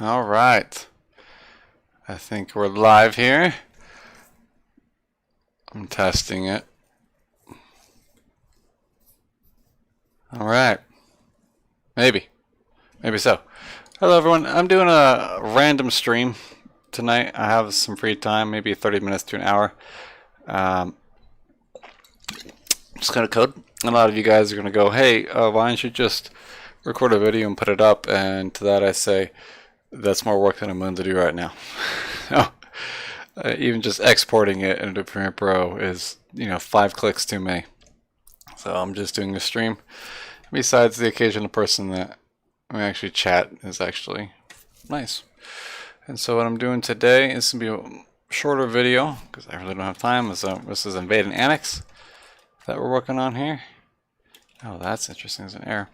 All right. I think we're live here. I'm testing it. All right. Maybe so. Hello, everyone. I'm doing a random stream tonight. I have some free time, maybe 30 minutes to an hour. Just gonna code. A lot of you guys are gonna go, "Hey, why don't you just record a video and put it up?" And to that, I say, that's more work than I'm willing to do right now. Even just exporting it into Premiere Pro is, 5 clicks too many. So I'm just doing a stream. Besides, the occasional person that we actually chat is actually nice. And so what I'm doing today is going to be a shorter video because I really don't have time. So this is Invade and Annex that we're working on here. Oh, that's interesting. There's an error.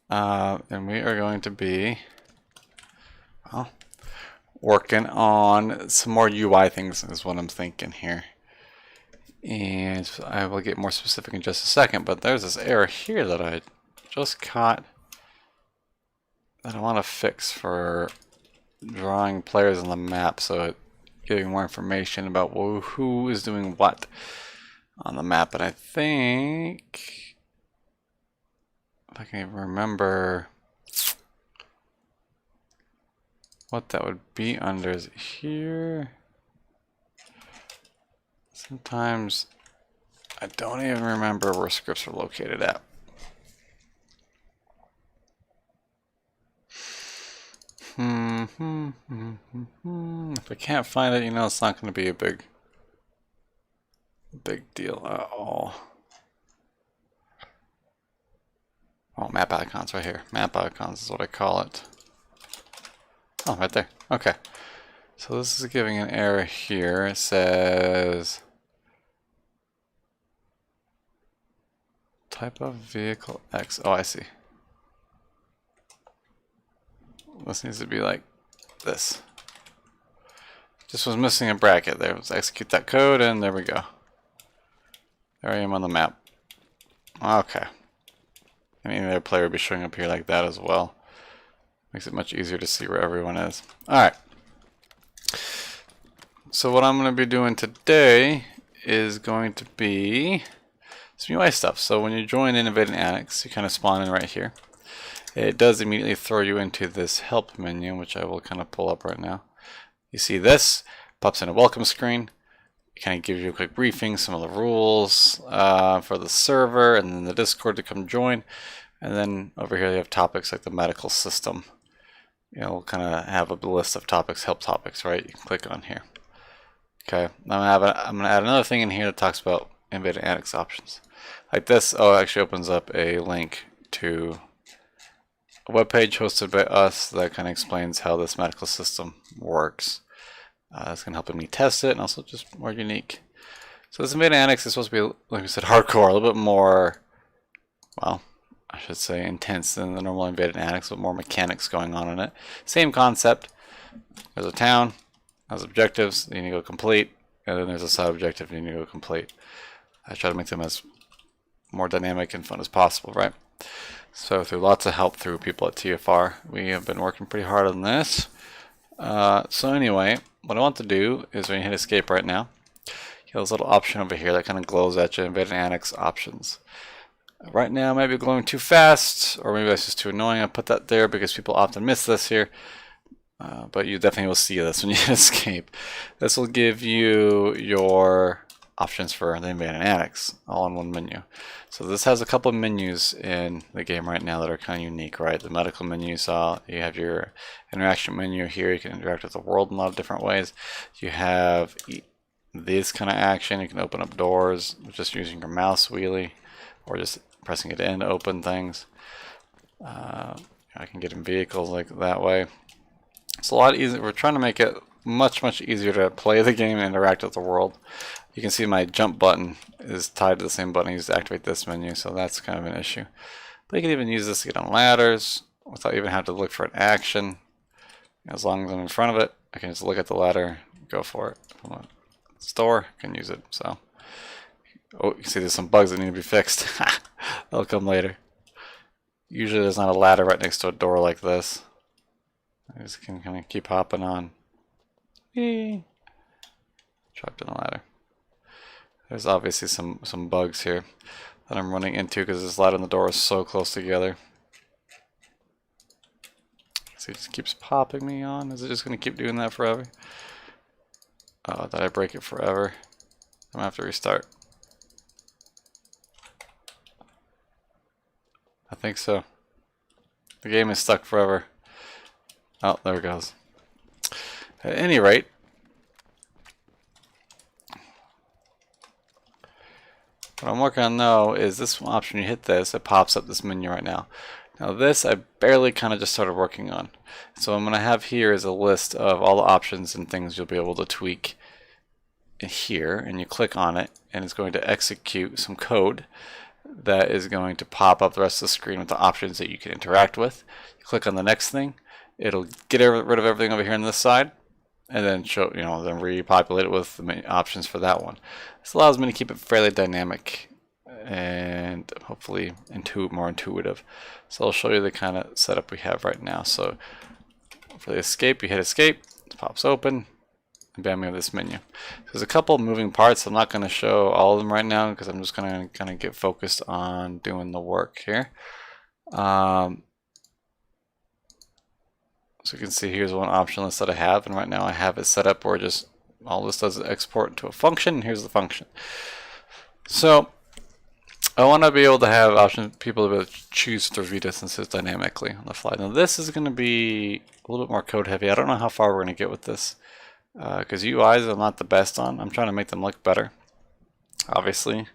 And we are going to be, well, working on some more UI things is what I'm thinking here. And I will get more specific in just a second, but there's this error here that I just caught that I want to fix for drawing players on the map, so giving more information about who is doing what on the map. And I think, if I can even remember what that would be under, is here. Sometimes I don't even remember where scripts are located at. If I can't find it, it's not going to be a big deal at all. Oh, map icons right here. Map icons is what I call it. Oh, right there. Okay. So this is giving an error here. It says type of vehicle X. Oh, I see. This needs to be like this. Just was missing a bracket there. Let's execute that code, and there we go. There I am on the map. Okay. Any other player would be showing up here like that as well. Makes it much easier to see where everyone is. Alright. So what I'm going to be doing today is going to be some UI stuff. So when you join Invade and Annex, you kind of spawn in right here. It does immediately throw you into this help menu, which I will kind of pull up right now. You see this, pops in a welcome screen. It kind of gives you a quick briefing, some of the rules for the server, and then the Discord to come join. And then over here you have topics like the medical system. We'll kind of have a list of topics, help topics, right? You can click on here. Okay, I'm gonna add another thing in here that talks about Invade and Annex options. Like this, it actually opens up a link to a web page hosted by us that kind of explains how this medical system works. It's going to help me test it and also just more unique. So this Invade and Annex is supposed to be, like we said, hardcore, a little bit more, well, I should say intense than the normal Invade and Annex, but more mechanics going on in it. Same concept. There's a town, has objectives you need to go complete, and then there's a side objective you need to go complete. I try to make them as more dynamic and fun as possible, right? So through lots of help through people at TFR, we have been working pretty hard on this. So anyway, what I want to do is when you hit escape right now, you have this little option over here that kind of glows at you, Invade and Annex options. Right now, maybe glowing too fast, or maybe that's just too annoying. I put that there because people often miss this here. But you definitely will see this when you hit escape. This will give you your options for the Invade and Annex all in one menu. So this has a couple of menus in the game right now that are kind of unique, right? The medical menu you saw, you have your interaction menu here, you can interact with the world in a lot of different ways. You have this kind of action, you can open up doors just using your mouse wheelie or just pressing it in to open things. I can get in vehicles like that way. It's a lot easier. We're trying to make it much easier to play the game and interact with the world. You can see my jump button is tied to the same button I used to activate this menu, so that's kind of an issue. But you can even use this to get on ladders without even having to look for an action. As long as I'm in front of it, I can just look at the ladder, go for it. From a store, I can use it. So, oh, you can see there's some bugs that need to be fixed. They'll come later. Usually there's not a ladder right next to a door like this. I just can kind of keep hopping on. Whee! Dropped in a ladder. There's obviously some bugs here that I'm running into because this ladder and the door is so close together. So it just keeps popping me on. Is it just going to keep doing that forever? Oh, did I break it forever? I'm going to have to restart. I think so. The game is stuck forever. Oh, there it goes. At any rate, what I'm working on now is this option. You hit this, it pops up this menu right now. Now this I barely kind of just started working on. So what I'm going to have here is a list of all the options and things you'll be able to tweak here, and you click on it and it's going to execute some code that is going to pop up the rest of the screen with the options that you can interact with. You click on the next thing, it'll get rid of everything over here on this side and then show, then repopulate it with the options for that one. This allows me to keep it fairly dynamic and hopefully more intuitive. So I'll show you the kind of setup we have right now. So for the escape, you hit escape, it pops open, and bam, we have this menu. There's a couple moving parts. I'm not going to show all of them right now because I'm just going to kind of get focused on doing the work here. So you can see here's one option list that I have, and right now I have it set up where just all this does is export to a function, and here's the function. So I want to be able to have people to be able to choose their view distances dynamically on the fly. Now this is going to be a little bit more code heavy. I don't know how far we're going to get with this because UIs I'm not the best on. I'm trying to make them look better. Obviously,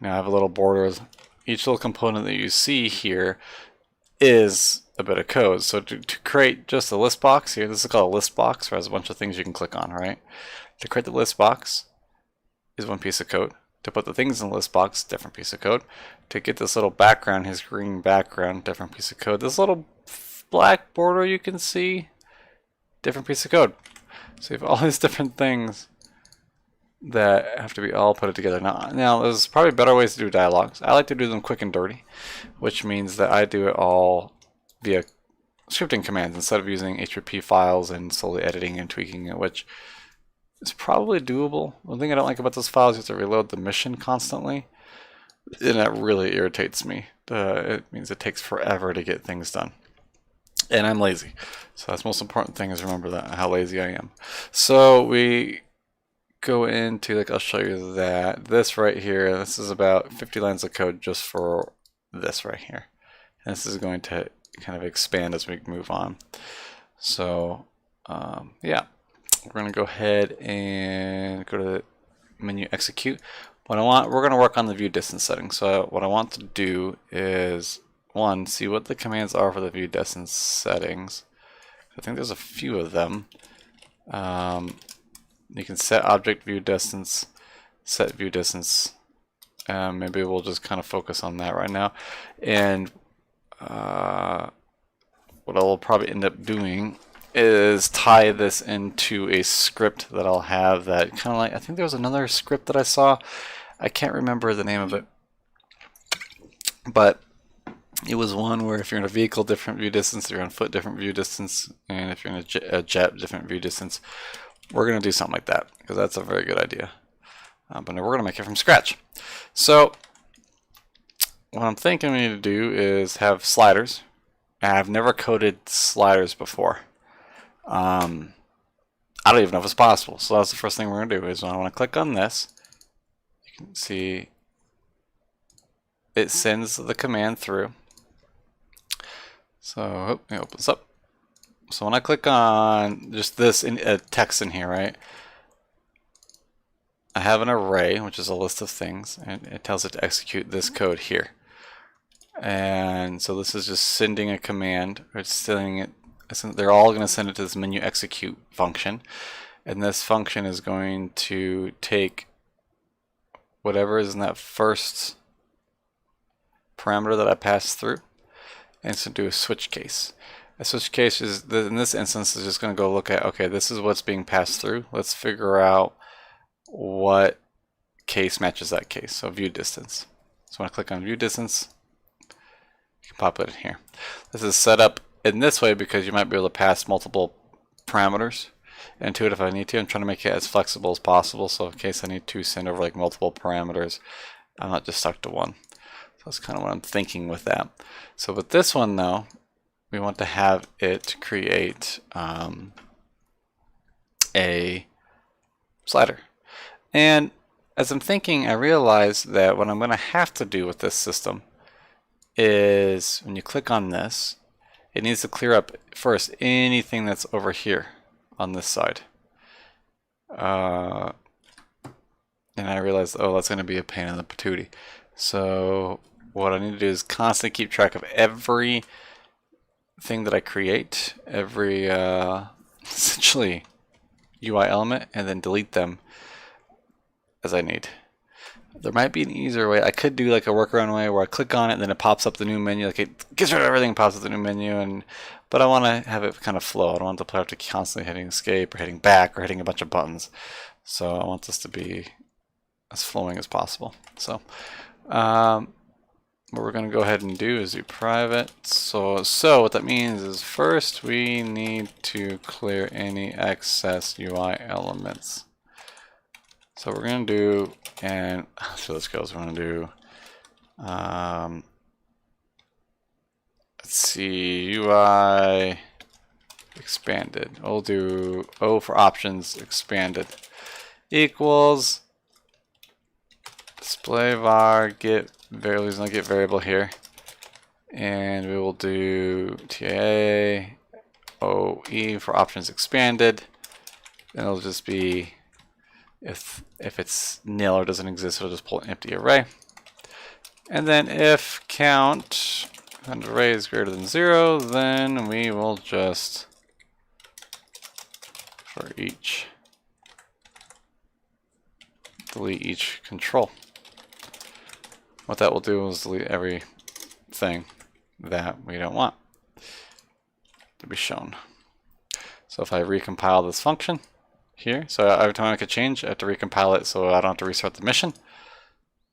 I have a little borders. Each little component that you see here is a bit of code. So to create just a list box here, this is called a list box, where it has a bunch of things you can click on, right? To create the list box is one piece of code. To put the things in the list box, different piece of code. To get this little background, his green background, different piece of code. This little black border you can see, different piece of code. So you have all these different things that have to be all put together. Now there's probably better ways to do dialogues. I like to do them quick and dirty, which means that I do it all via scripting commands instead of using HTTP files and slowly editing and tweaking it, which is probably doable. One thing I don't like about those files is you have to reload the mission constantly, and that really irritates me. It means it takes forever to get things done. And I'm lazy. So that's the most important thing, is remember that, how lazy I am. So we go into, I'll show you that. This right here, this is about 50 lines of code just for this right here. And this is going to kind of expand as we move on. So yeah, we're going to go ahead and go to the menu execute. We're going to work on the view distance settings. So what I want to do is, one, see what the commands are for the view distance settings. I think there's a few of them. You can set object view distance, set view distance. Maybe we'll just kind of focus on that right now. And what I'll probably end up doing is tie this into a script that I'll have that kind of like, I think there was another script that I saw. I can't remember the name of it, but it was one where if you're in a vehicle, different view distance, if you're on foot, different view distance, and if you're in a jet, different view distance. We're going to do something like that because that's a very good idea. But we're going to make it from scratch. So what I'm thinking we need to do is have sliders. And I've never coded sliders before. I don't even know if it's possible. So that's the first thing we're going to do is when I want to click on this, you can see it sends the command through. So it opens up. So when I click on just this text in here, right, I have an array, which is a list of things, and it tells it to execute this code here. And so this is just sending a command, or it's sending it. They're all going to send it to this menu execute function, and this function is going to take whatever is in that first parameter that I passed through, and it's going to do a switch case. A switch case is, in this instance, is just going to go look at, okay, this is what's being passed through. Let's figure out what case matches that case. So view distance. So when I click on view distance, you can pop it in here. This is set up in this way because you might be able to pass multiple parameters into it if I need to. I'm trying to make it as flexible as possible, so in case I need to send over like multiple parameters, I'm not just stuck to one. So that's kind of what I'm thinking with that. So with this one though, we want to have it create a slider. And as I'm thinking, I realize that what I'm going to have to do with this system is when you click on this, it needs to clear up first anything that's over here on this side. And I realized, oh, that's going to be a pain in the patootie. So what I need to do is constantly keep track of every thing that I create, every essentially UI element, and then delete them as I need. There might be an easier way. I could do like a workaround way where I click on it and then it pops up the new menu, like it gets rid of everything, pops up the new menu, but I want to have it kind of flow. I don't want the player to constantly hitting escape or hitting back or hitting a bunch of buttons. So I want this to be as flowing as possible. So what we're going to go ahead and do is do private. So what that means is first we need to clear any excess UI elements. So we're going to do, and so this goes, we're going to do, let's see, UI expanded. We'll do O for options expanded equals display var get variables, not get variable here, and we will do TAA OE for options expanded, and it'll just be if it's nil or doesn't exist, it'll just pull an empty array. And then if count and array is greater than 0, then we will just for each delete each control. What that will do is delete everything that we don't want to be shown. So if I recompile this function here, so every time I make a change, I have to recompile it so I don't have to restart the mission.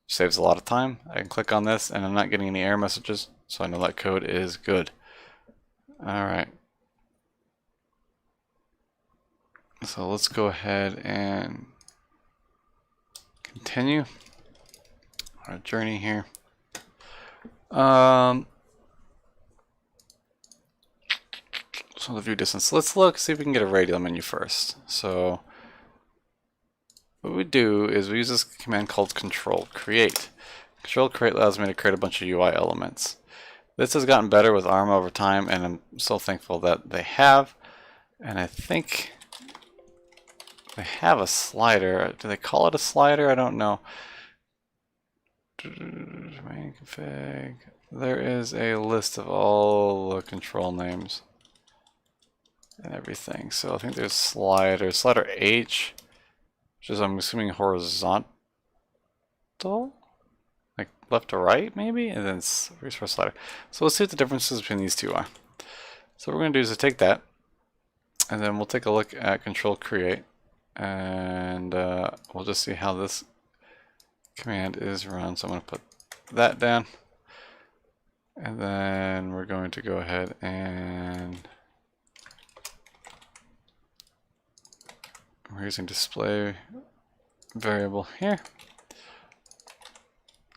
Saves a lot of time. I can click on this and I'm not getting any error messages, so I know that code is good. Alright. So let's go ahead and continue our journey here. So the view distance. Let's look, see if we can get a radial menu first. So what we do is we use this command called control create. Control create allows me to create a bunch of UI elements. This has gotten better with ArmA over time, and I'm so thankful that they have. And I think they have a slider. Do they call it a slider? I don't know. Main config. There is a list of all the control names and everything. So I think there's slider H, which is, I'm assuming, horizontal, like left to right maybe, and then resource slider. So let's see what the differences between these two are. So what we're going to do is to take that, and then we'll take a look at control create, and we'll just see how this command is run. So I'm going to put that down, and then we're going to go ahead and we're using display variable here.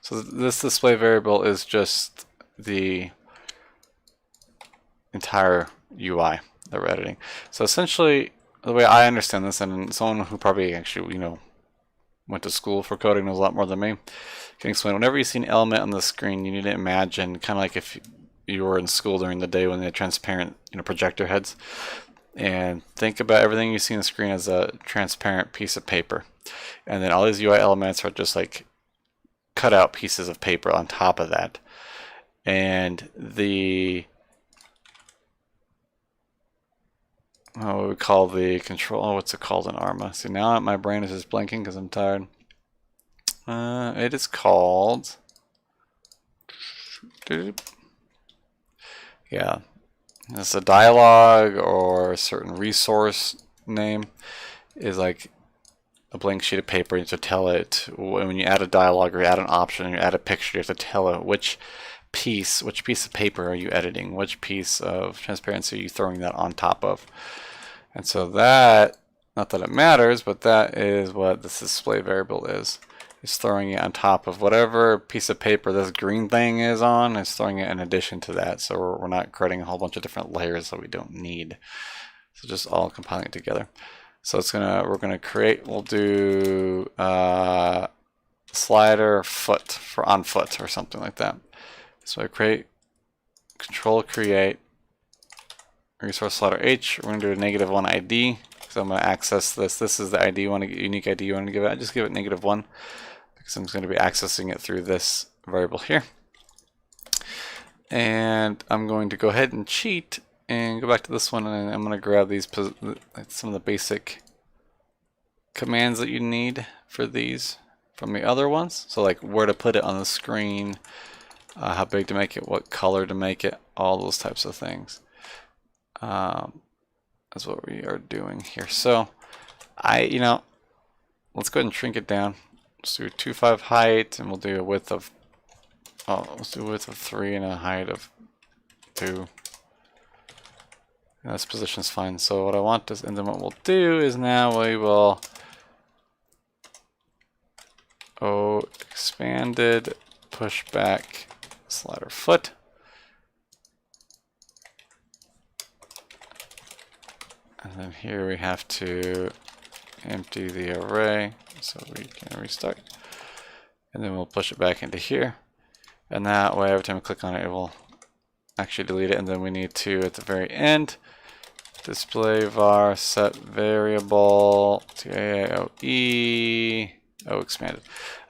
So this display variable is just the entire UI that we're editing. So essentially, the way I understand this, and someone who probably actually, went to school for coding knows a lot more than me, can explain, whenever you see an element on the screen, you need to imagine, kind of like if you were in school during the day when they had transparent, projector heads. And think about everything you see on the screen as a transparent piece of paper. And then all these UI elements are just like cut out pieces of paper on top of that. And what we call the control, what's it called in ArmA? See, now my brain is just blanking because I'm tired. It is called, yeah, it's a dialogue or a certain resource name is like a blank sheet of paper. You have to tell it when you add a dialogue or you add an option or you add a picture, you have to tell it which piece, which piece of paper are you editing? Which piece of transparency are you throwing that on top of? And so that, not that it matters, but that is what this display variable is. It's throwing it on top of whatever piece of paper this green thing is on. It's throwing it in addition to that. So we're not creating a whole bunch of different layers that we don't need. So just all compiling it together. So we're gonna create. We'll do slider foot for on foot or something like that. So I create, control create, resource slider H. We're gonna do a -1 ID. So I'm gonna access this. This is the ID you want to get, unique ID you want to give it. I just give it -1 because I'm just gonna be accessing it through this variable here. And I'm going to go ahead and cheat and go back to this one, and I'm gonna grab these some of the basic commands that you need for these from the other ones. So like where to put it on the screen, how big to make it, what color to make it, all those types of things. That's what we are doing here. So let's go ahead and shrink it down. Let's do 2.5 height, and we'll do a width of, let's do a width of 3 and a height of 2. And this position's fine. So what I want is, and then what we'll do is now we will expanded pushback slider foot. And then here we have to empty the array so we can restart. And then we'll push it back into here. And that way every time we click on it, it will actually delete it. And then we need to, at the very end, display var set variable to AAOE expanded.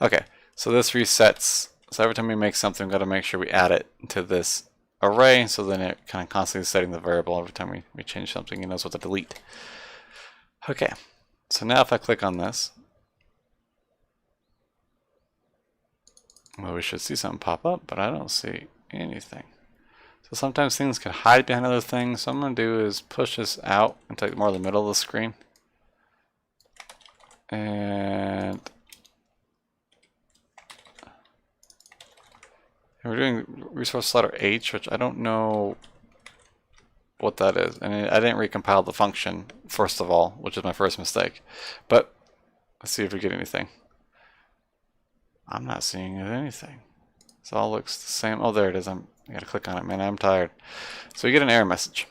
Okay, so this resets. So every time we make something, we've got to make sure we add it to this array, so then it kind of constantly setting the variable every time we change something. It knows what to delete. Okay, so now if I click on this, well, we should see something pop up, but I don't see anything. So sometimes things can hide behind other things. So what I'm going to do is push this out and take more of the middle of the screen. And we're doing resource slider H, which I don't know what that is. And I didn't recompile the function, first of all, which is my first mistake. But let's see if we get anything. I'm not seeing anything. It all looks the same. Oh, there it is. I gotta click on it, man. I'm tired. So we get an error message.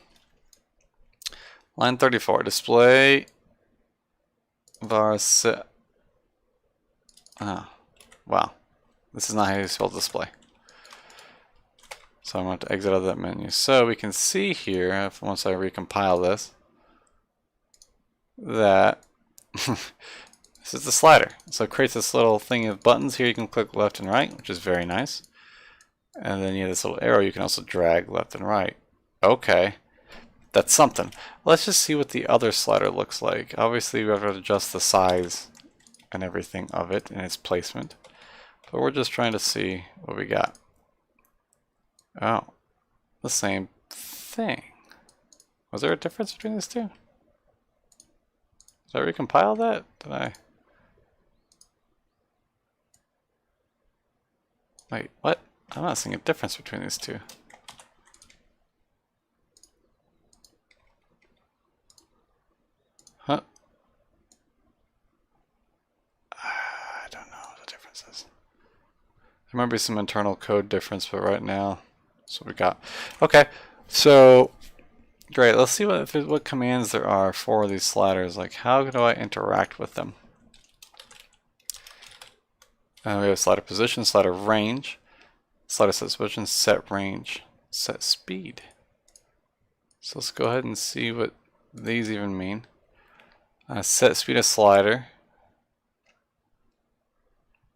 Line 34, display var set. Oh, wow. This is not how you spell display. So I'm going to exit out of that menu. So we can see here, if once I recompile this, that this is the slider. So it creates this little thing of buttons here. You can click left and right, which is very nice. And then you have this little arrow you can also drag left and right. Okay, that's something. Let's just see what the other slider looks like. Obviously we have to adjust the size and everything of it and its placement. But we're just trying to see what we got. Oh, the same thing. Was there a difference between these two? Did I recompile that? Did I? Wait, what? I'm not seeing a difference between these two. Huh? I don't know what the difference is. There might be some internal code difference, but right now, that's what we got. Okay, so great. Let's see what commands there are for these sliders. Like, how do I interact with them? We have slider position, slider range, slider set position, set range, set speed. So let's go ahead and see what these even mean. Set speed of slider.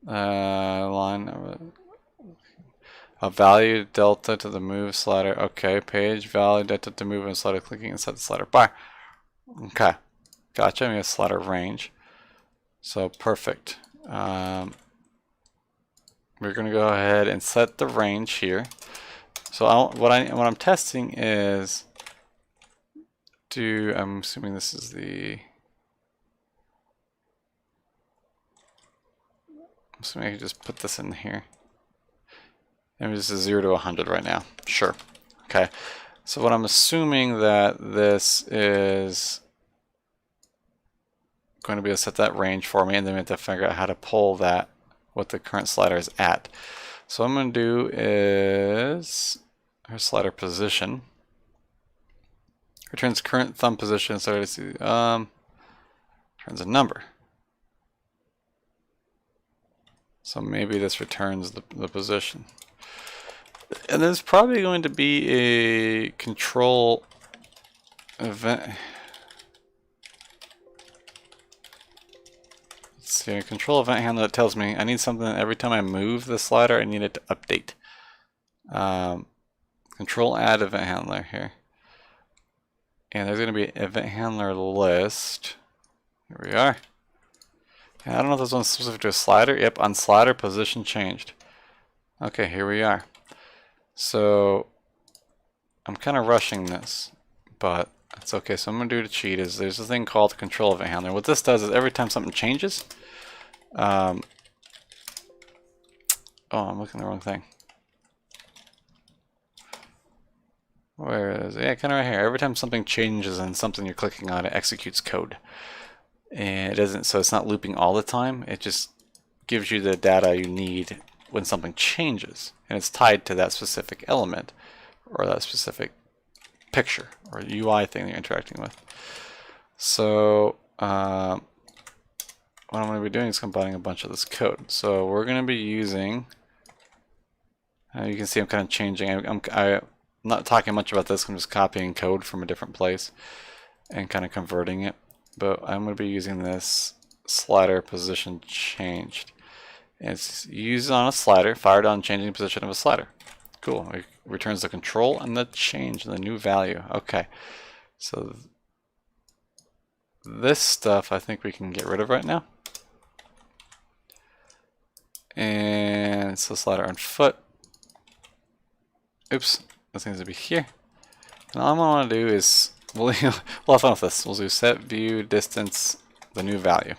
Line a value delta to the move slider. Okay, page value delta to move and slider clicking inside the slider bar. Okay, gotcha. We have slider range. So perfect. We're gonna go ahead and set the range here. So what I'm testing is I'm assuming this is the. I'm assuming I can just put this in here. And this is 0 to 100 right now. Sure. Okay. So what I'm assuming that this is going to be able to set that range for me, and then we have to figure out how to pull that, what the current slider is at. So what I'm going to do is our slider position returns current thumb position. So let's see, returns a number. So maybe this returns the position. And there's probably going to be a control event. Let's see, a control event handler that tells me I need something every time I move the slider, I need it to update. Control add event handler here. And there's going to be an event handler list. Here we are. And I don't know if this one's specific to a slider. Yep, on slider position changed. Okay, here we are. So I'm kind of rushing this, but that's okay. So I'm going to do the cheat is there's a thing called control event handler. What this does is every time something changes, oh, I'm looking at the wrong thing. Where is it? Yeah, kind of right here. Every time something changes and something you're clicking on, it executes code. And it doesn't, so it's not looping all the time. It just gives you the data you need when something changes, and it's tied to that specific element or that specific picture or UI thing that you're interacting with. So what I'm going to be doing is combining a bunch of this code. So we're going to be using, you can see I'm kind of changing. I'm not talking much about this. I'm just copying code from a different place and kind of converting it. But I'm going to be using this slider position changed. It's used on a slider, fired on changing position of a slider. Cool. It returns the control and the change, the new value. Okay. So this stuff I think we can get rid of right now. And so slider on foot. Oops. This needs to be here. And all I want to do is, we'll have fun with this. We'll do set view distance, the new value.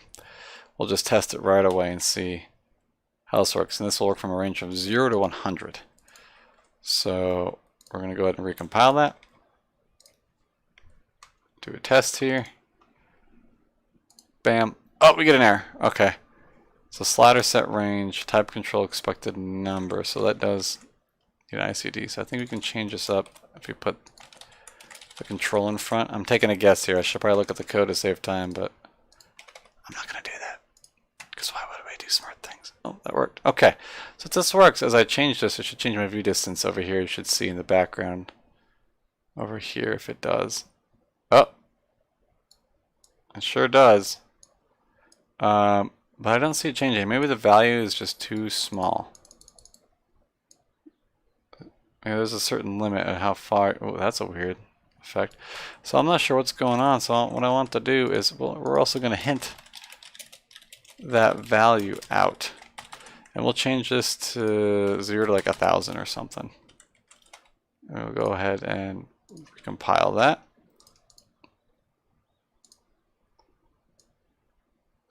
We'll just test it right away and see how this works. And this will work from a range of 0 to 100. So we're going to go ahead and recompile that. Do a test here. Bam. Oh, we get an error. Okay. So slider set range, type control expected number. So that does get an ICD. So I think we can change this up if we put the control in front. I'm taking a guess here. I should probably look at the code to save time, but I'm not going to do that. Because why would I do smart things? Oh, that worked. Okay. So if this works, as I change this, it should change my view distance over here. You should see in the background over here if it does. Oh. It sure does. But I don't see it changing. Maybe the value is just too small. Maybe there's a certain limit of how far. Oh, that's a weird effect. So I'm not sure what's going on. So what I want to do is, well, we're also going to hint that value out. And we'll change this to 0 to like 1,000 or something. And we'll go ahead and compile that.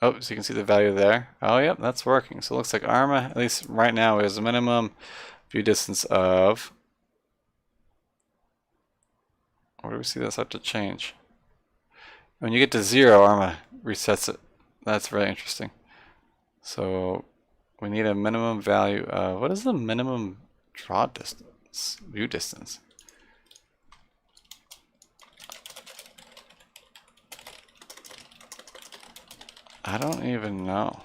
Oh, so you can see the value there. Oh, yep, that's working. So it looks like ArmA, at least right now, is a minimum view distance of. Where do we see this have to change? When you get to 0, ArmA resets it. That's very interesting. So we need a minimum value of, what is the minimum draw distance, view distance? I don't even know.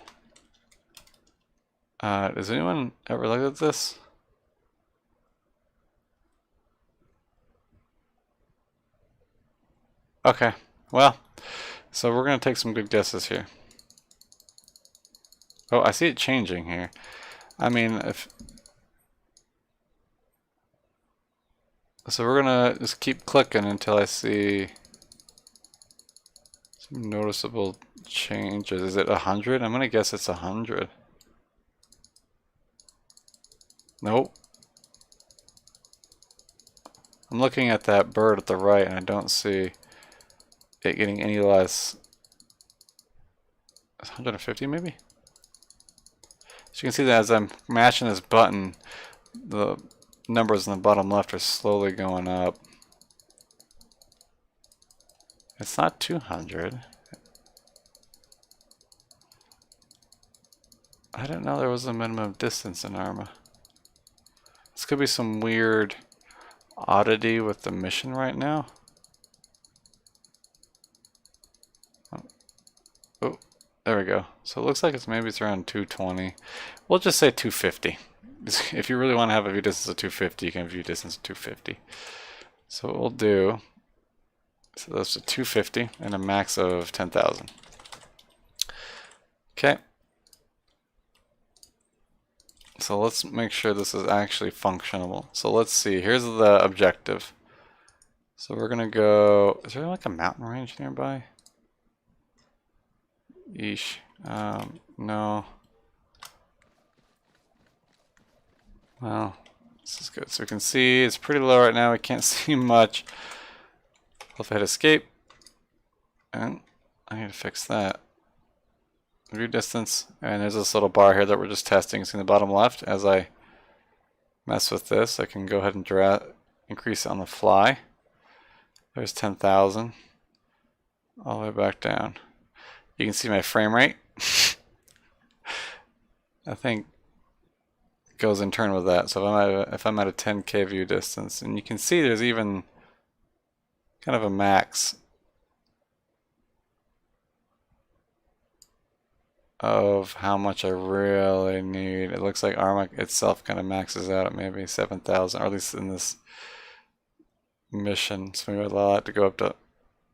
Does anyone ever look at this? Okay, well, so we're going to take some good guesses here. Oh, I see it changing here. I mean, if... So we're going to just keep clicking until I see some noticeable changes. Is it 100? I'm going to guess it's 100. Nope. I'm looking at that bird at the right and I don't see it getting any less. 150 maybe? So you can see that as I'm mashing this button, the numbers in the bottom left are slowly going up. It's not 200. I didn't know there was a minimum distance in ArmA. This could be some weird oddity with the mission right now. Oh, there we go. So it looks like it's around 220. We'll just say 250. If you really want to have a view distance of 250, you can view distance of 250. So what we'll do, so that's a 250 and a max of 10,000. Okay. So let's make sure this is actually functional. So let's see, here's the objective. So we're gonna go, is there like a mountain range nearby? Yeesh, no. Well, this is good. So we can see it's pretty low right now, we can't see much. If I hit escape, and I need to fix that. View distance, and there's this little bar here that we're just testing. See in the bottom left, as I mess with this, I can go ahead and increase it on the fly. There's 10,000, all the way back down. You can see my frame rate. I think it goes in turn with that. So if I'm at a 10K view distance, and you can see there's even kind of a max of how much I really need. It looks like ArmA itself kind of maxes out at maybe 7,000, or at least in this mission. So maybe I'd allow it to go up to,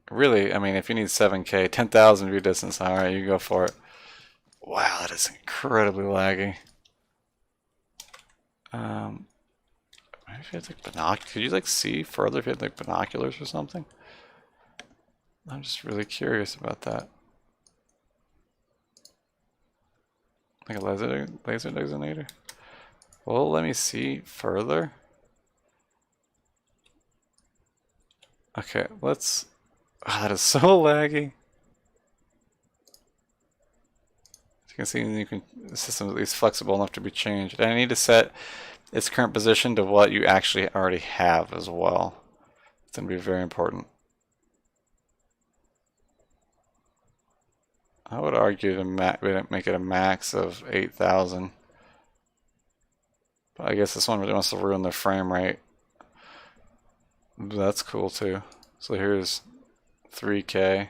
really, I mean, if you need 7K, 10,000 view distance, alright, you go for it. Wow, that is incredibly laggy. Maybe if you had like binoculars, could you like see further if you had like binoculars or something? I'm just really curious about that. Like a laser designator? Well, let me see further. Okay, let's. Oh, that is so laggy. As you can see, the system is at least flexible enough to be changed. And I need to set its current position to what you actually already have as well. It's going to be very important. I would argue to make it a max of 8,000. But I guess this one really wants to ruin the frame rate. That's cool too. So here's 3K.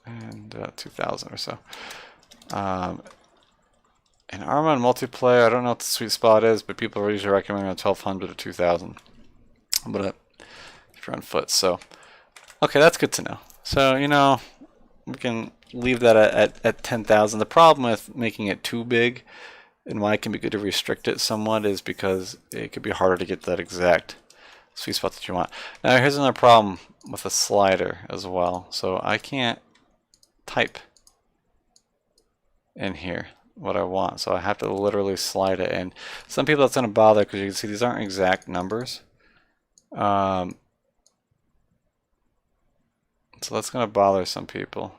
And 2,000 or so. In ArmA and multiplayer, I don't know what the sweet spot is, but people are usually recommending 1,200 or 2,000. But if you're on foot, so okay, that's good to know. So you know, we can leave that at 10,000. The problem with making it too big, and why it can be good to restrict it somewhat, is because it could be harder to get that exact sweet spot that you want. Now here's another problem with a slider as well. So I can't type in here what I want, so I have to literally slide it in. Some people that's going to bother because you can see these aren't exact numbers. So that's going to bother some people.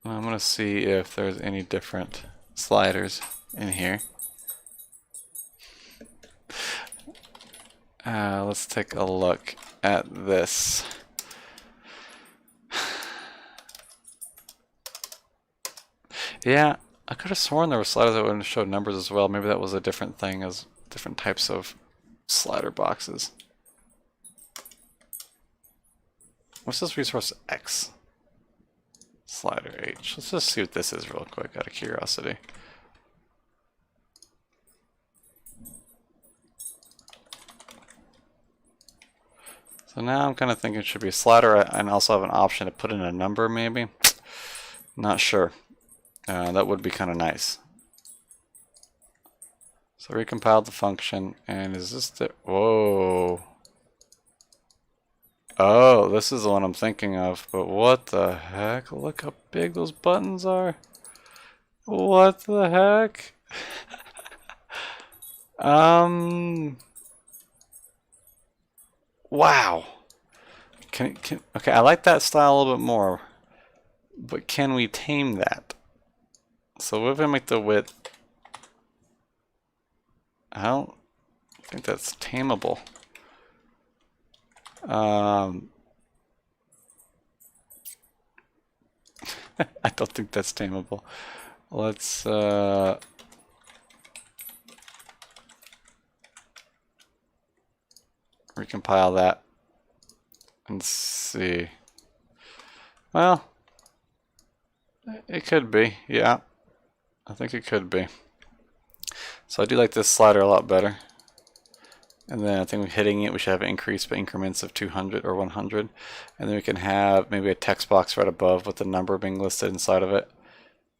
I'm going to see if there's any different sliders in here. Let's take a look at this. Yeah, I could have sworn there were sliders that would have showed numbers as well. Maybe that was a different thing, as different types of slider boxes. What's this resource X? Slider H. Let's just see what this is real quick out of curiosity. So now I'm kind of thinking it should be a slider and also have an option to put in a number maybe. Not sure. That would be kind of nice. So recompiled the function, and is this the, whoa. Oh, this is the one I'm thinking of, but what the heck? Look how big those buttons are. What the heck? Wow. Okay, I like that style a little bit more. But can we tame that? So what if I make the width? I don't think that's tameable. I don't think that's tameable. Let's recompile that and see. Well, it could be, yeah. I think it could be. So I do like this slider a lot better. And then I think hitting it, we should have it increased by increments of 200 or 100. And then we can have maybe a text box right above with the number being listed inside of it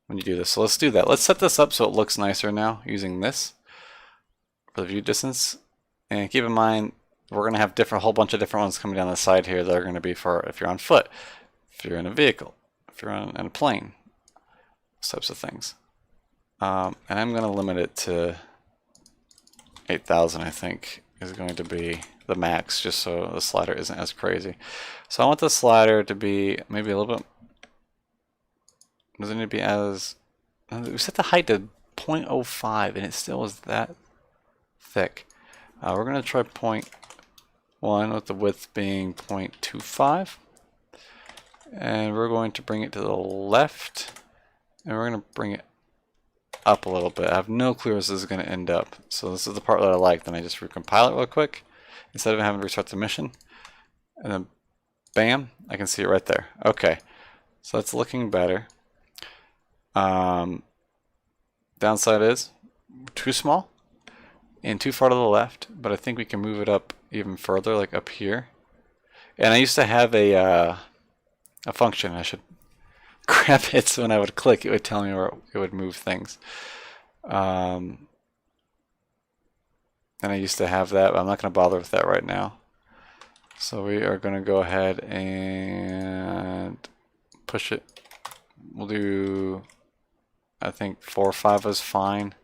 when you do this. So let's do that. Let's set this up so it looks nicer now using this for the view distance. And keep in mind, we're going to have a whole bunch of different ones coming down the side here that are going to be for if you're on foot, if you're in a vehicle, if you're on a plane, those types of things. And I'm going to limit it to 8,000, I think, is going to be the max, just so the slider isn't as crazy. So I want the slider to be maybe a little bit, doesn't need to be as, we set the height to 0.05 and it still is that thick. We're going to try 0.1 with the width being 0.25. And we're going to bring it to the left, and we're going to bring it up a little bit. I have no clue where this is going to end up. So this is the part that I like. Then I just recompile it real quick instead of having to restart the mission. And then bam, I can see it right there. Okay, so that's looking better. Downside is too small and too far to the left, but I think we can move it up even further, like up here. And I used to have a function. I should grab it, so when I would click, it would tell me where it would move things. And I used to have that, but I'm not going to bother with that right now. So we are going to go ahead and push it. We'll do, I think 4 or 5 is fine.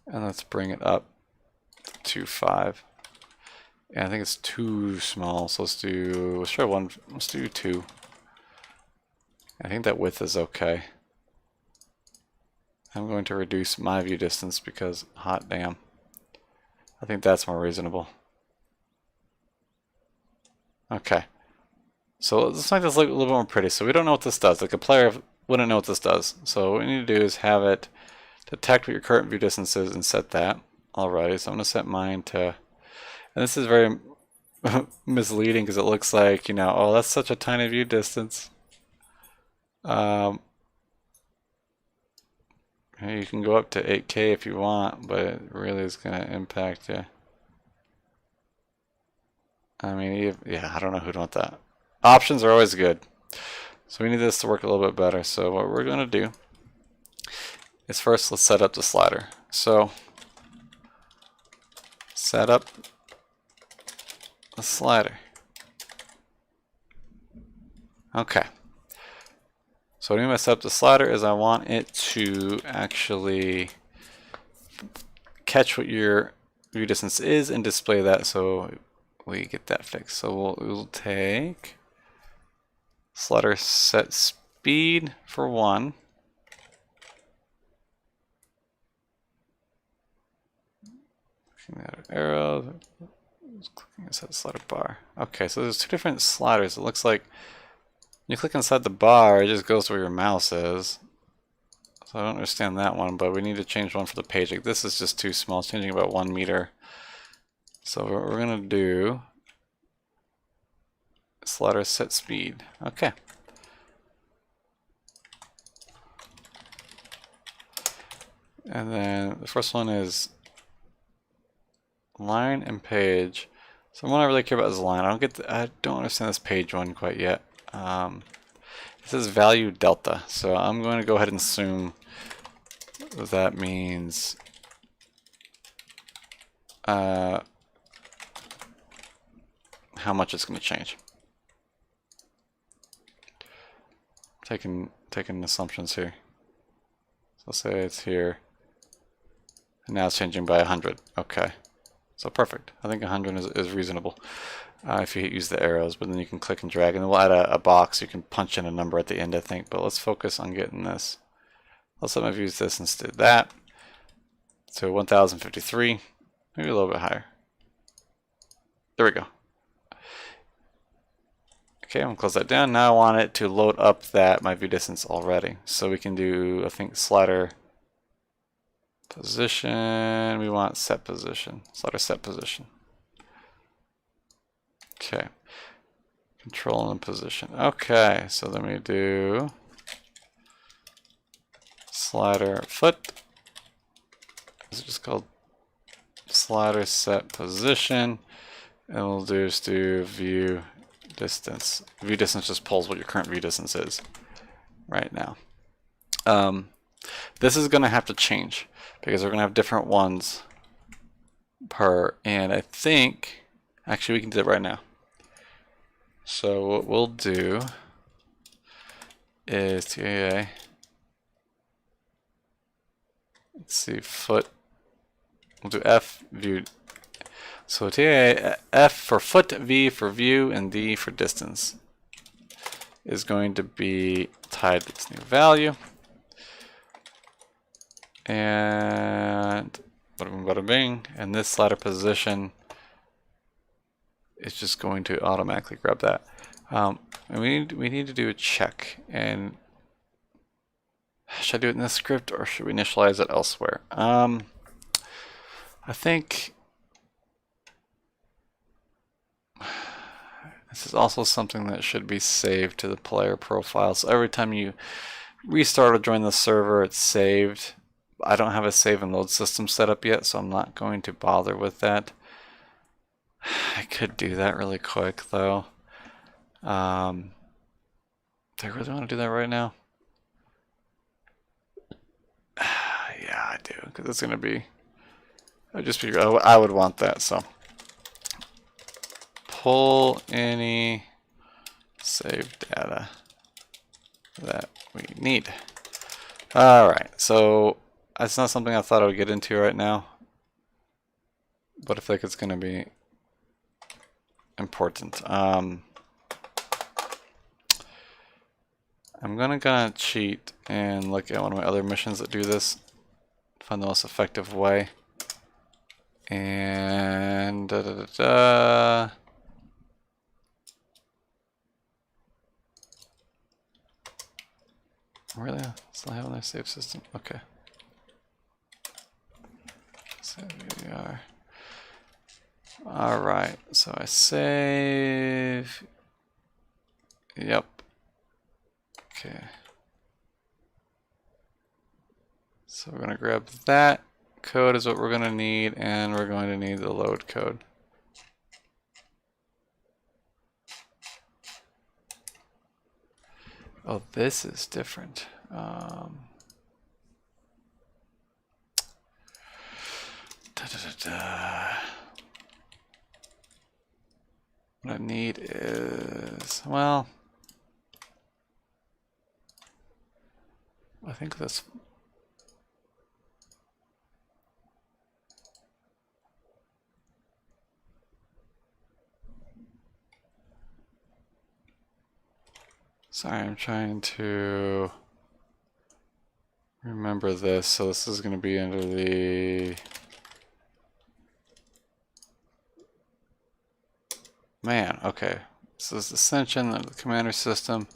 And let's bring it up to 5. And I think it's too small, so let's try 1, let's do 2. I think that width is okay. I'm going to reduce my view distance because, hot damn, I think that's more reasonable. Okay, so let's make this look a little bit more pretty. So we don't know what this does. Like a player wouldn't know what this does. So what we need to do is have it detect what your current view distance is and set that. Alrighty, so I'm going to set mine to, and this is very misleading because it looks like, you know, oh, that's such a tiny view distance. You can go up to 8K if you want, but it really is going to impact you. I mean, yeah, I don't know who'd want that. Options are always good. So we need this to work a little bit better. So what we're going to do is first let's set up the slider. So set up the slider. Okay. So what I mean by set up the slider is I want it to actually catch what your view distance is and display that so we get that fixed. So we'll take slider set speed for 1. Clicking that arrow, just clicking inside the slider bar. Okay, so there's 2 different sliders. It looks like when you click inside the bar, it just goes to where your mouse is. So I don't understand that one, but we need to change one for the page. Like this is just too small. It's changing about 1 meter. So what we're going to do, slider set speed. Okay. And then the first one is line and page. So the one I really care about is line. I don't understand this page one quite yet. This is value delta. So I'm going to go ahead and assume that means how much it's going to change. Taking assumptions here. So say it's here, and now it's changing by 100. Okay, So perfect. I think 100 is reasonable if you use the arrows, but then you can click and drag, and then we'll add a box. You can punch in a number at the end, I think, but let's focus on getting this. Let's let me use this instead of that. So 1053, maybe a little bit higher. There we go. Okay, I'm gonna close that down. Now I want it to load up my view distance already. So we can do, I think, slider position. We want set position. Slider set position. Okay. Control and position. Okay, so then we do slider foot. Is it just called slider set position? And we'll just do view distance. View distance just pulls what your current view distance is right now. This is going to have to change because we're going to have different ones per, and I think actually we can do it right now. So what we'll do is TAA, let's see, foot, we'll do F view. So TAA, F for foot, V for view, and D for distance is going to be tied to its new value. And bada bing, bada bing, and this slider position is just going to automatically grab that. And we need to do a check. And should I do it in this script or should we initialize it elsewhere? I think this is also something that should be saved to the player profile. So every time you restart or join the server, it's saved. I don't have a save and load system set up yet, so I'm not going to bother with that. I could do that really quick though. Do I really want to do that right now? Yeah, I do, because it's going to be, I would want that, so. Pull any save data that we need. Alright, so that's not something I thought I would get into right now, but I think it's going to be important. I'm gonna cheat and look at one of my other missions that do this, find the most effective way. And really? Still having their save system? Okay. Save VDR. Alright, so I save. Yep. Okay. So we're going to grab that code is what we're going to need, and we're going to need the load code. Oh, this is different. What I need is, well, I think this. Sorry, I'm trying to remember this. So this is going to be under the man. Okay, so this is Ascension, the commander system.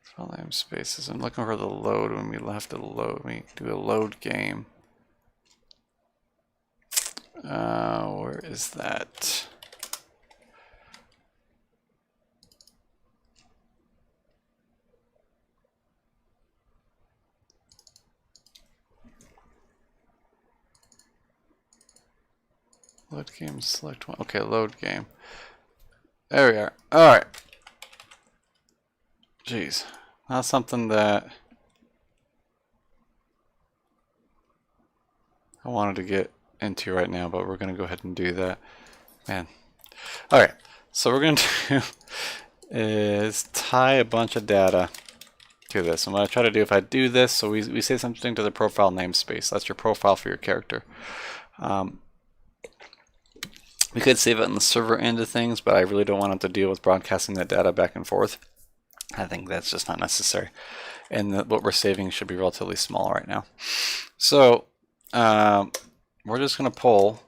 File name spaces. I'm looking for the load when we have to load. We do a load game. Where is that? Load game, select one. Okay, load game. There we are. Alright. Jeez. Not something that I wanted to get into right now, but we're going to go ahead and do that. Man. Alright. So what we're going to do is tie a bunch of data to this. And what I try to do, if I do this, so we say something to the profile namespace. That's your profile for your character. We could save it on the server end of things, but I really don't want them to deal with broadcasting that data back and forth. I think that's just not necessary. And what we're saving should be relatively small right now. So we're just going to pull.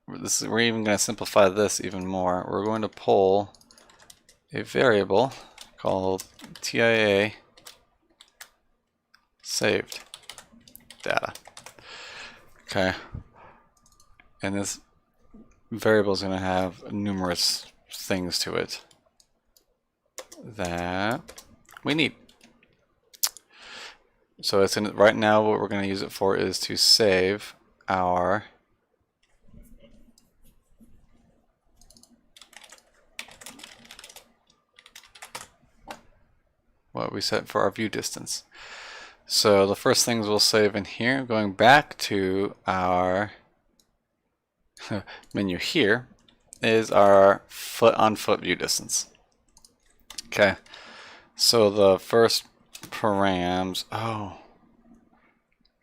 We're even going to simplify this even more. We're going to pull a variable called TIA saved data. Okay. And this variable is going to have numerous things to it that we need. So it's in right now. What we're going to use it for is to save our what we set for our view distance. So the first things we'll save in here, going back to our menu here, is our foot-on-foot view distance. Okay, so the first params, oh,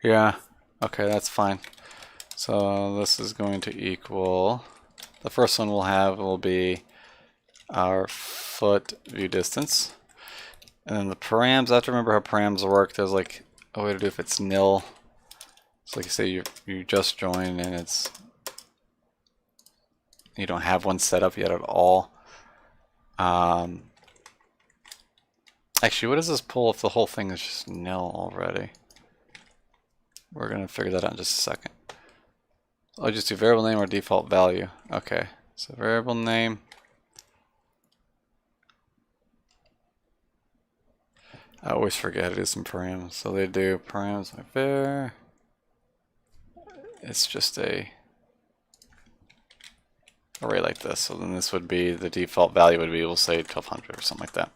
yeah, okay, that's fine. So this is going to equal, the first one we'll have will be our foot view distance. And then the params, I have to remember how params work. There's like a way to do if it's nil. So like you say you just join and it's, you don't have one set up yet at all. Actually, what does this pull if the whole thing is just nil already? We're going to figure that out in just a second. I'll just do variable name or default value. Okay, so variable name. I always forget to do some params. So they do params like there. It's just a array like this. So then this would be the default value would be, we'll say 1200 or something like that.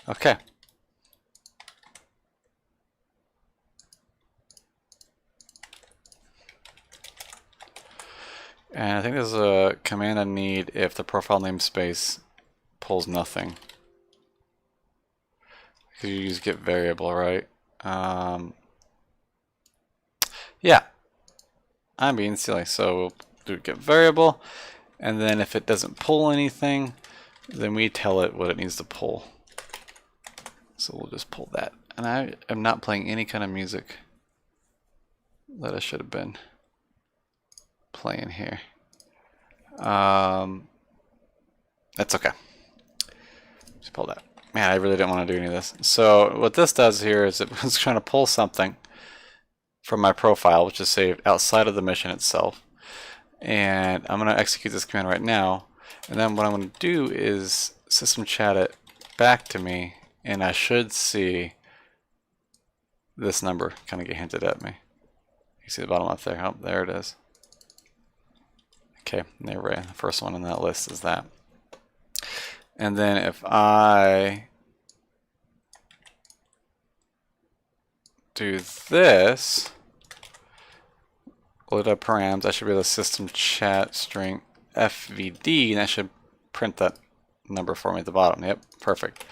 Okay. And I think there's a command I need if the profile namespace pulls nothing. Because you use get variable, right? Yeah. I'm being silly. So we'll do get variable. And then if it doesn't pull anything, then we tell it what it needs to pull. So we'll just pull that. And I am not playing any kind of music that I should have been playing here. That's okay. Just pull that. Man, I really didn't want to do any of this. So what this does here is it's trying to pull something from my profile, which is saved outside of the mission itself. And I'm going to execute this command right now. And then what I'm going to do is system chat it back to me, and I should see this number kind of get hinted at me. You see the bottom left there? Oh, there it is. Okay, there we go. The first one on that list is that. And then if I do this, load up params, I should be able to system chat string FVD, and that should print that number for me at the bottom. Yep, perfect.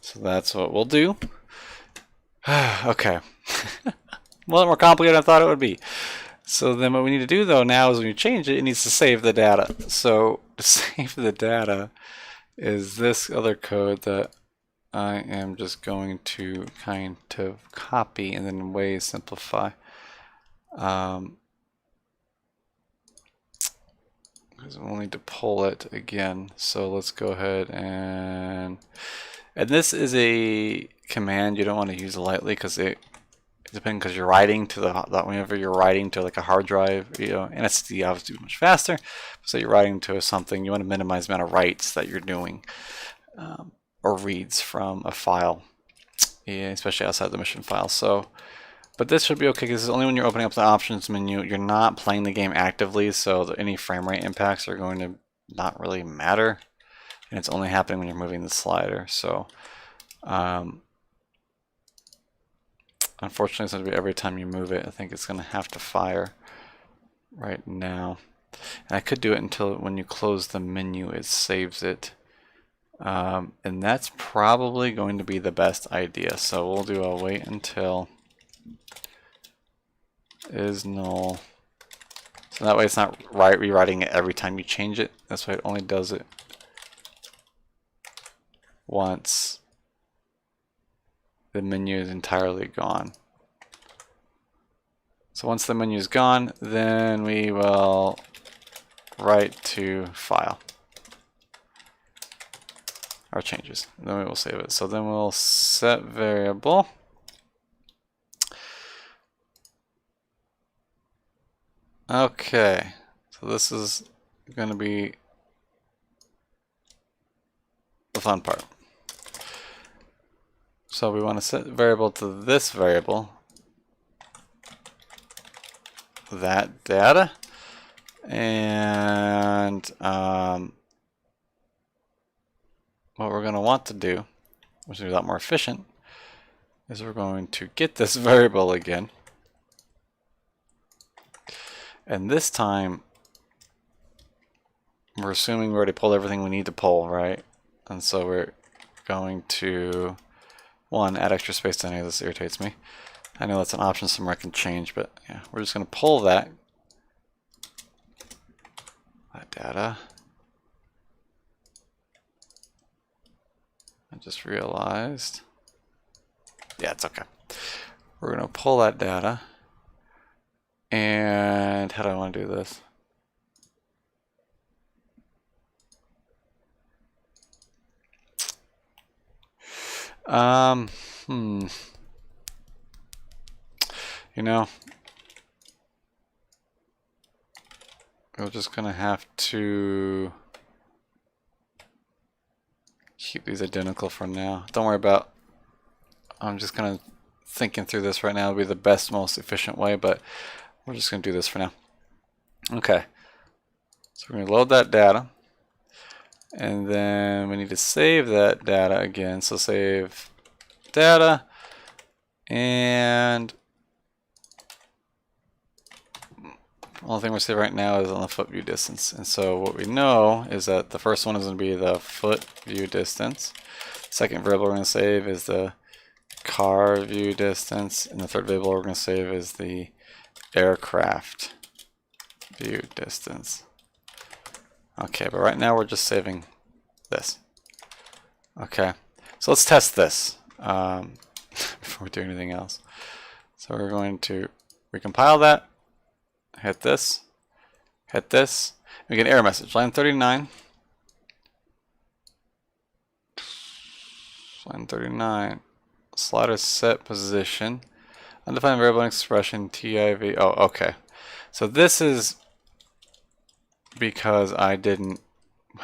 So that's what we'll do. Okay. A little more complicated than I thought it would be. So then what we need to do though now is when you change it, it needs to save the data. So to save the data is this other code that I am just going to kind of copy and then way simplify. Because we'll need to pull it again. So let's go ahead and this is a command you don't want to use lightly because because you're writing to whenever you're writing to like a hard drive, you know, and SSD obviously much faster. So you're writing to something, you want to minimize the amount of writes that you're doing or reads from a file, yeah, especially outside the mission file. So, but this should be okay because only when you're opening up the options menu, you're not playing the game actively, so any frame rate impacts are going to not really matter, and it's only happening when you're moving the slider. So. Unfortunately, it's going to be every time you move it. I think it's going to have to fire right now. And I could do it until when you close the menu, it saves it And that's probably going to be the best idea. So we'll do a wait until is null. So that way it's not rewriting it every time you change it. That's why it only does it once the menu is entirely gone. So once the menu is gone, then we will write to file our changes. Then we will save it. So then we'll set variable. Okay, so this is going to be the fun part. So we want to set variable to this variable, that data, and what we're going to want to do, which is a lot more efficient, is we're going to get this variable again. And this time, we're assuming we already pulled everything we need to pull, right? And so we're going to, one, add extra space down here. This irritates me. I know that's an option somewhere I can change, but yeah, we're just going to pull that data. I just realized. Yeah, it's okay. We're going to pull that data. And how do I want to do this? You know, we're just gonna have to keep these identical for now. Don't worry about, I'm just kind of thinking through this right now. It'll be the best, most efficient way, but we're just gonna do this for now. Okay, so we're gonna load that data, and then we need to save that data again. So save data, and the only thing we're saving right now is on the foot view distance. And so what we know is that the first one is going to be the foot view distance. Second variable we're going to save is the car view distance. And the third variable we're going to save is the aircraft view distance. Okay, but right now we're just saving this. Okay, so let's test this before we do anything else. So we're going to recompile that. Hit this, we get an error message, line 39. Line 39, slider set position, undefined variable expression, TIV, oh, okay. So this is because I didn't,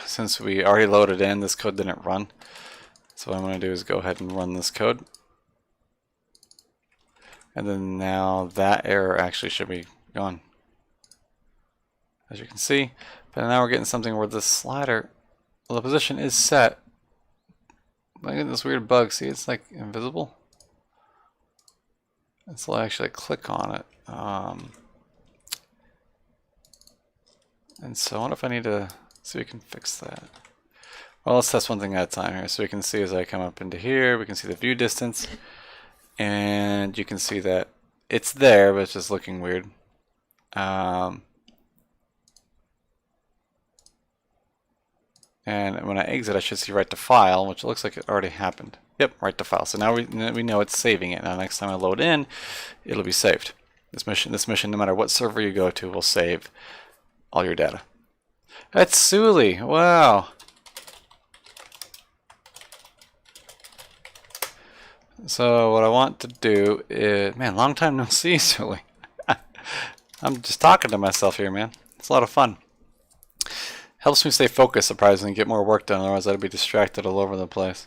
since we already loaded in, this code didn't run. So what I'm going to do is go ahead and run this code. And then now that error actually should be gone, as you can see. But now we're getting something where the slider, well, the position is set. Look at this weird bug. See, it's like invisible. And so I actually click on it. And so I wonder if I need to see if we can fix that. Well, let's test one thing at a time here. So we can see as I come up into here, we can see the view distance. And you can see that it's there, but it's just looking weird. And when I exit, I should see write to file, which looks like it already happened. Yep, write to file. So now we know it's saving it. Now next time I load in, it'll be saved. This mission, no matter what server you go to, will save all your data. That's Suli. Wow. So what I want to do is, man, long time no see, Suli. I'm just talking to myself here, man. It's a lot of fun. Helps me stay focused, surprisingly, get more work done. Otherwise, I'd be distracted all over the place.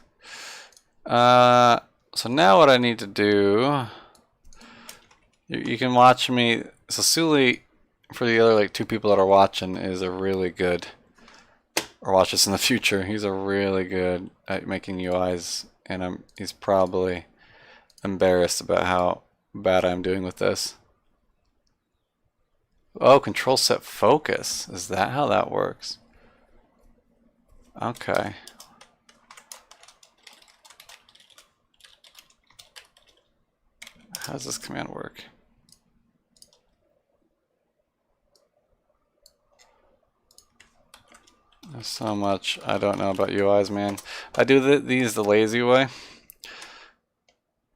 So now what I need to do, you can watch me. So Suli, for the other like 2 people that are watching, is a really good, or watch this in the future. He's a really good at making UIs, and he's probably embarrassed about how bad I'm doing with this. Oh, control set focus. Is that how that works? Okay. How does this command work? There's so much I don't know about UIs, man. I do these the lazy way,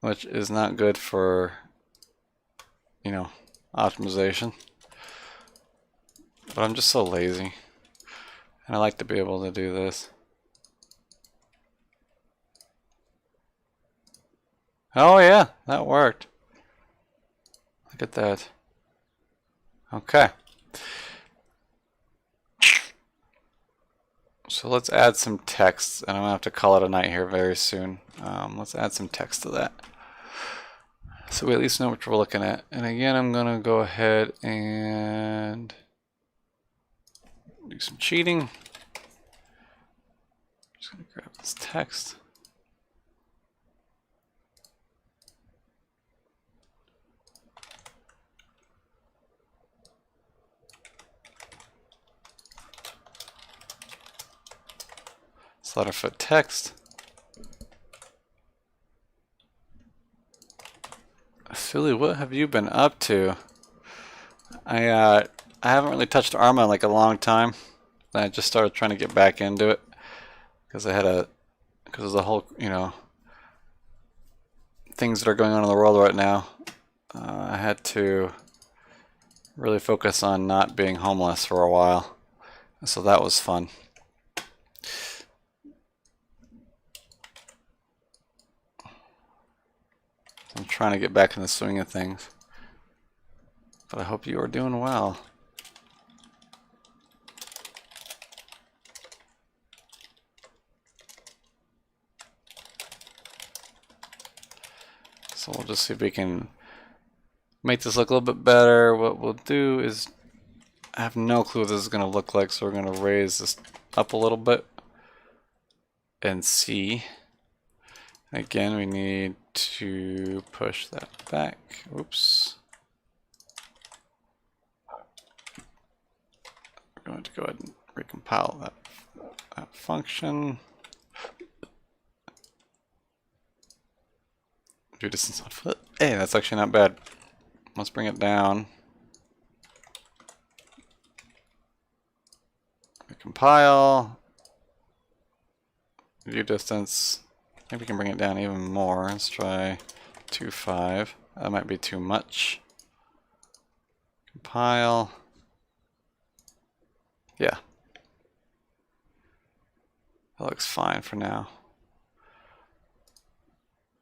which is not good for, you know, optimization. But I'm just so lazy, and I like to be able to do this. Oh yeah, that worked. Look at that. Okay. So let's add some text, and I'm gonna have to call it a night here very soon. Let's add some text to that, so we at least know what we're looking at. And again, I'm gonna go ahead and do some cheating. Just gonna grab this text. Slaughterfoot text. Philly, what have you been up to? I haven't really touched ArmA in like a long time. I just started trying to get back into it because because of the whole, you know, things that are going on in the world right now. I had to really focus on not being homeless for a while, so that was fun. I'm trying to get back in the swing of things, but I hope you are doing well. So we'll just see if we can make this look a little bit better. What we'll do is, I have no clue what this is going to look like, so we're going to raise this up a little bit and see. Again, we need to push that back. Oops. We're going to go ahead and recompile that function. View distance on foot. Hey, that's actually not bad. Let's bring it down. Recompile. View distance. I think we can bring it down even more. Let's try 2.5. That might be too much. Compile. Yeah. That looks fine for now.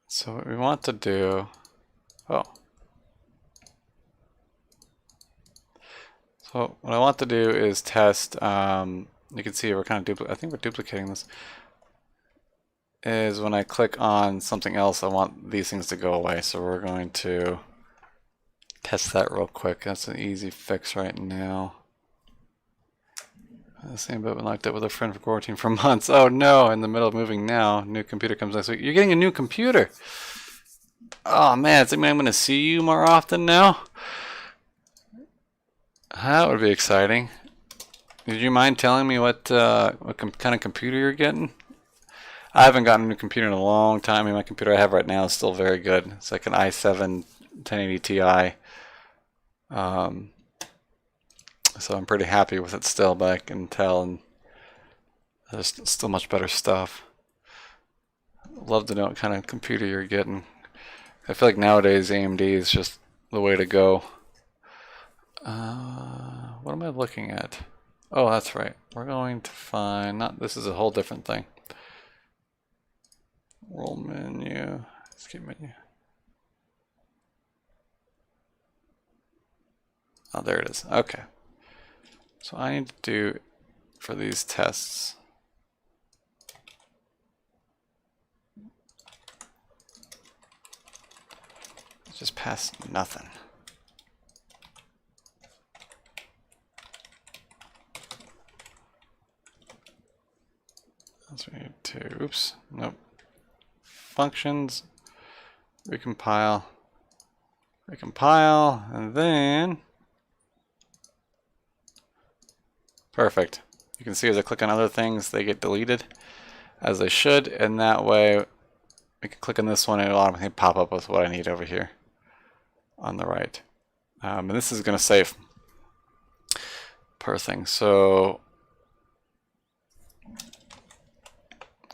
So what we want to do, so what I want to do is test, you can see we're kind of I think we're duplicating this, is when I click on something else, I want these things to go away. So we're going to test that real quick. That's an easy fix right now. Same but been locked up with a friend for quarantine for months. Oh no, in the middle of moving now. New computer comes next week. You're getting a new computer. Oh man, does that mean I'm going to see you more often now? That would be exciting. Did you mind telling me what kind of computer you're getting? I haven't gotten a new computer in a long time. I mean, my computer I have right now is still very good. It's like an i7 1080 Ti. So I'm pretty happy with it still, but I can tell and there's still much better stuff. Love to know what kind of computer you're getting. I feel like nowadays AMD is just the way to go. What am I looking at? Oh, that's right. We're going to find, this is a whole different thing. Roll menu, escape menu. Oh, there it is. Okay. So I need to do, for these tests, just pass nothing. So we need to, oops, nope. Functions, recompile, and then perfect. You can see as I click on other things, they get deleted as they should, and that way we can click on this one and it'll automatically pop up with what I need over here. on the right. And this is going to save per thing. So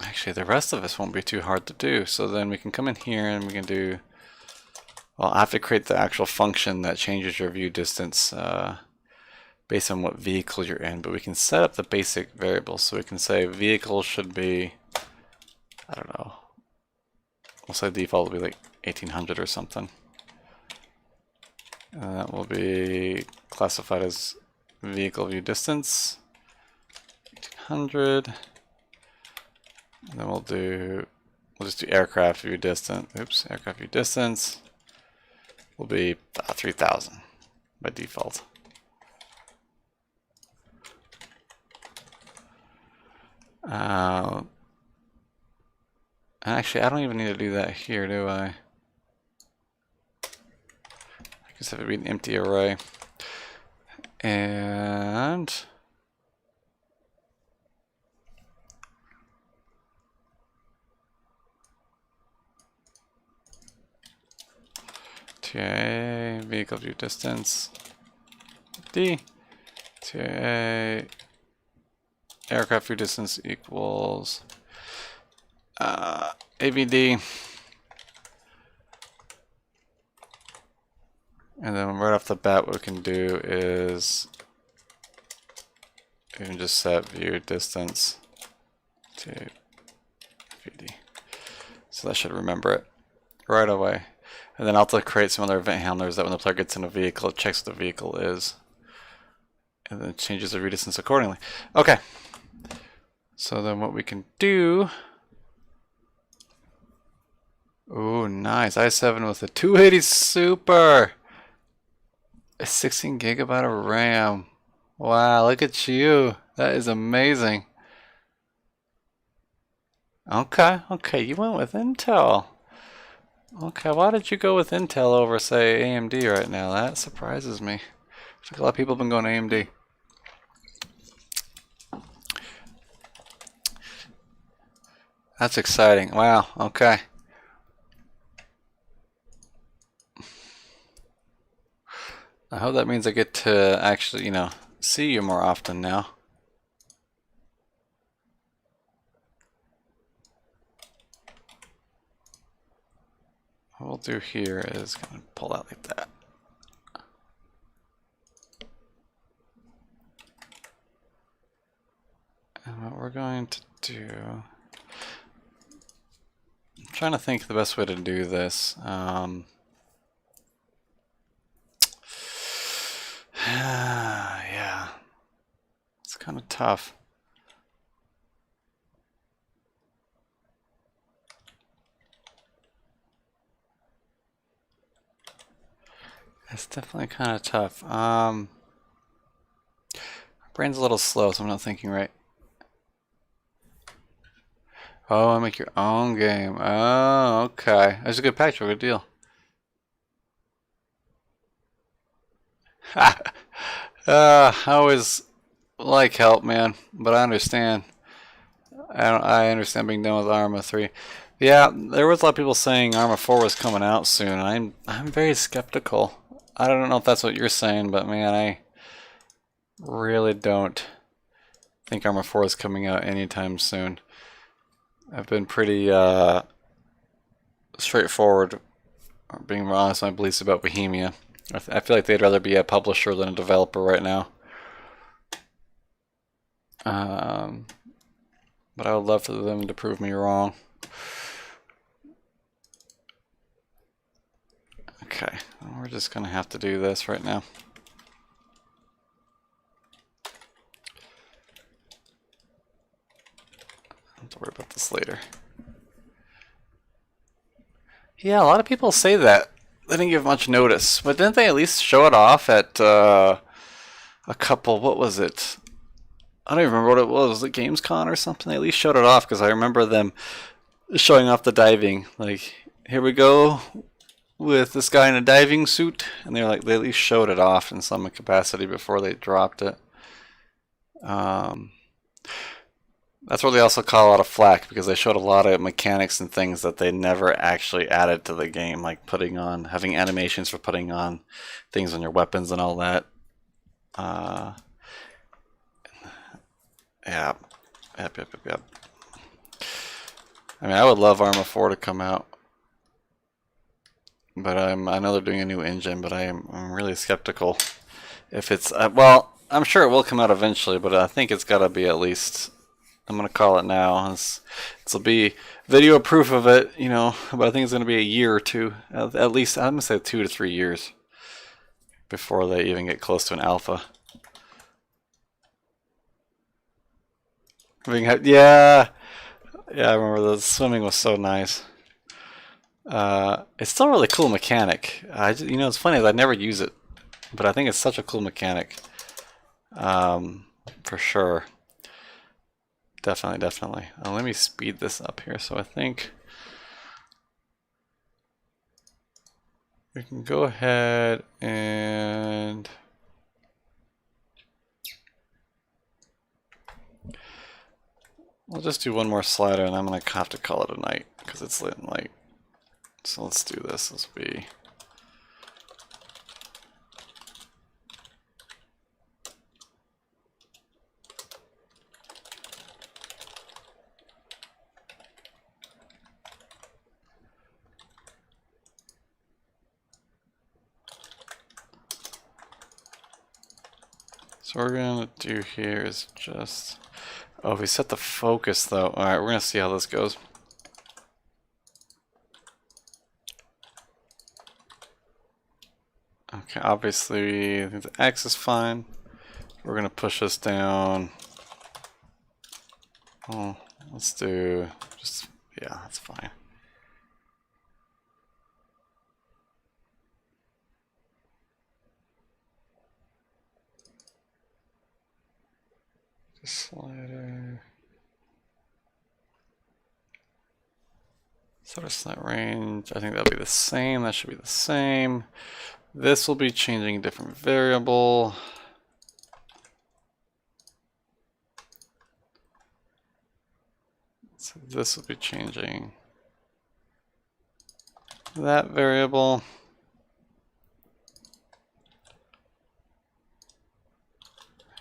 actually the rest of this won't be too hard to do. So then we can come in here and we can do, well, I have to create the actual function that changes your view distance based on what vehicle you're in, but we can set up the basic variables. So we can say vehicle should be, I don't know, we'll say default will be like 1800 or something. And that will be classified as vehicle view distance, 1800. And then we'll just do aircraft view distance. Oops, aircraft view distance will be 3000 by default. Actually, I don't even need to do that here, do I? I guess have it be an empty array. And TA vehicle view distance D TA aircraft view distance equals AVD, and then right off the bat what we can do is we can just set view distance to AVD. So that should remember it right away. And then I'll have to create some other event handlers that when the player gets in a vehicle, it checks what the vehicle is. And then it changes the view distance accordingly. Okay. So then what we can do... Ooh, nice. i7 with a 280 Super! A 16 gigabyte of RAM. Wow, look at you. That is amazing. Okay, you went with Intel. Okay, why did you go with Intel over, say, AMD right now? That surprises me. I think a lot of people have been going AMD. That's exciting. Wow, okay. I hope that means I get to actually, see you more often now. What we'll do here is kind of pull out like that. And what we're going to do... I'm trying to think the best way to do this. Yeah, it's kind of tough. It's definitely kind of tough. My brain's a little slow, so I'm not thinking right. Oh, make your own game. Oh, okay. That's a good patch. Good deal. I always like help, man, but I understand. I understand being done with ArmA 3. Yeah, there was a lot of people saying ArmA 4 was coming out soon. I'm very skeptical. I don't know if that's what you're saying, but man, I really don't think ArmA 4 is coming out anytime soon. I've been pretty straightforward, being honest with my beliefs about Bohemia. I feel like they'd rather be a publisher than a developer right now. But I would love for them to prove me wrong. Okay, we're just gonna have to do this right now. I'll have to worry about this later. Yeah, a lot of people say that. They didn't give much notice, but didn't they at least show it off at a couple, what was it? I don't even remember what it was. Was it Gamescom or something? They at least showed it off because I remember them showing off the diving. Like, here we go with this guy in a diving suit, and they at least showed it off in some capacity before they dropped it. That's where they also caught a lot of flack because they showed a lot of mechanics and things that they never actually added to the game, like having animations for putting on things on your weapons and all that. Yeah, yep. I mean, I would love ArmA 4 to come out, but I know they're doing a new engine, but I'm really skeptical if it's well. I'm sure it will come out eventually, but I think it's got to be at least. I'm gonna call it now. This'll be video proof of it, you know. But I think it's gonna be a year or two, at least. I'm gonna say 2 to 3 years before they even get close to an alpha. Yeah, I remember the swimming was so nice. It's still a really cool mechanic. You know, it's funny is I never use it, but I think it's such a cool mechanic. For sure. Definitely. Let me speed this up here. So I think we can go ahead and we'll just do one more slider, and I'm gonna have to call it a night because it's lit and light. So let's do this. This will be so what we're gonna do here is just if we set the focus though. Alright, we're gonna see how this goes. Okay, obviously I think the X is fine. We're gonna push this down. Oh, let's do just yeah, that's fine. Slider. Set slight range. I think that'll be the same. That should be the same. This will be changing a different variable. So this will be changing that variable.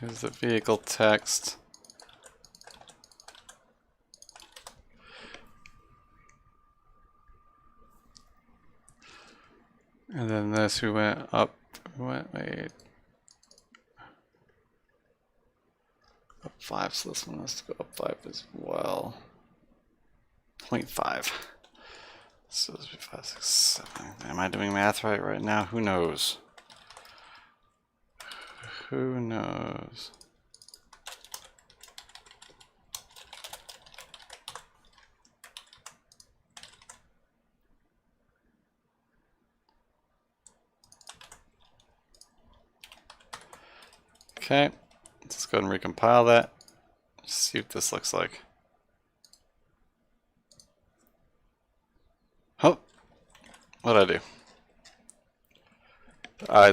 Here's the vehicle text. And then this, we went up, wait, up 5, so this one has to go up 5 as well. 0.5. So this would be 5, 6, 7. Am I doing math right now? Who knows? Who knows? Okay, let's go ahead and recompile that. See what this looks like. Oh, what did I do?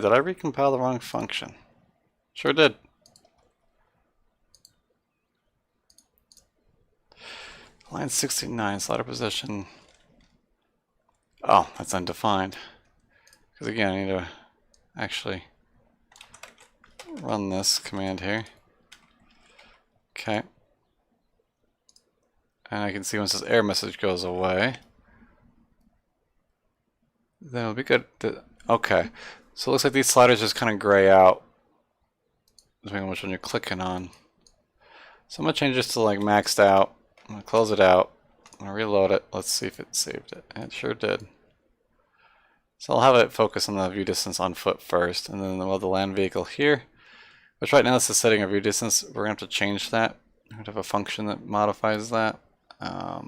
Did I recompile the wrong function? Sure did. Line 69, slider position. Oh, that's undefined. Because again, I need to actually run this command here. Okay. And I can see once this error message goes away, then it'll be good. Okay. So it looks like these sliders just kind of gray out, depending on which one you're clicking on. So I'm going to change this to like maxed out. I'm going to close it out. I'm going to reload it. Let's see if it saved it. It sure did. So I'll have it focus on the view distance on foot first, and then we'll have the land vehicle here. Which right now this is setting a view distance. We're going to have to change that. We're going to have a function that modifies that. But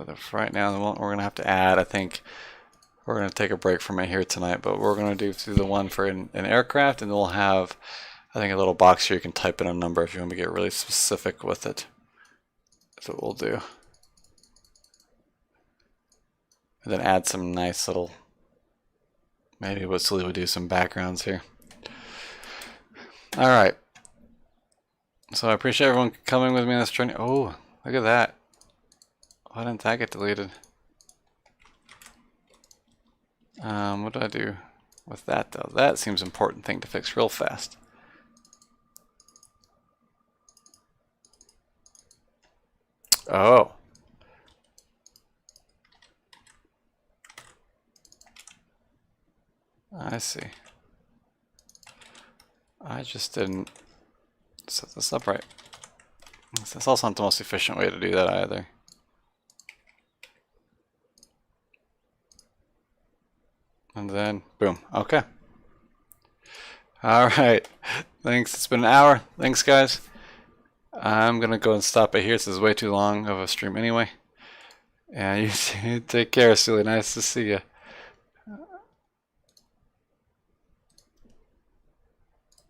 if right now we're going to have to add, I think we're going to take a break from it here tonight, but we're going to do the one for an aircraft, and then we'll have, I think, a little box here you can type in a number if you want to get really specific with it. That's what we'll do. And then add some nice little, maybe we'll do some backgrounds here. Alright. So I appreciate everyone coming with me on this journey. Oh, look at that. Why didn't that get deleted? What do I do with that though? That seems an important thing to fix real fast. Oh. I see. I just didn't set this up right. That's also not the most efficient way to do that either. And then, boom. Okay. Alright. Thanks. It's been an hour. Thanks, guys. I'm going to go and stop it here. This is way too long of a stream anyway. Yeah, you take care. It's really nice to see you.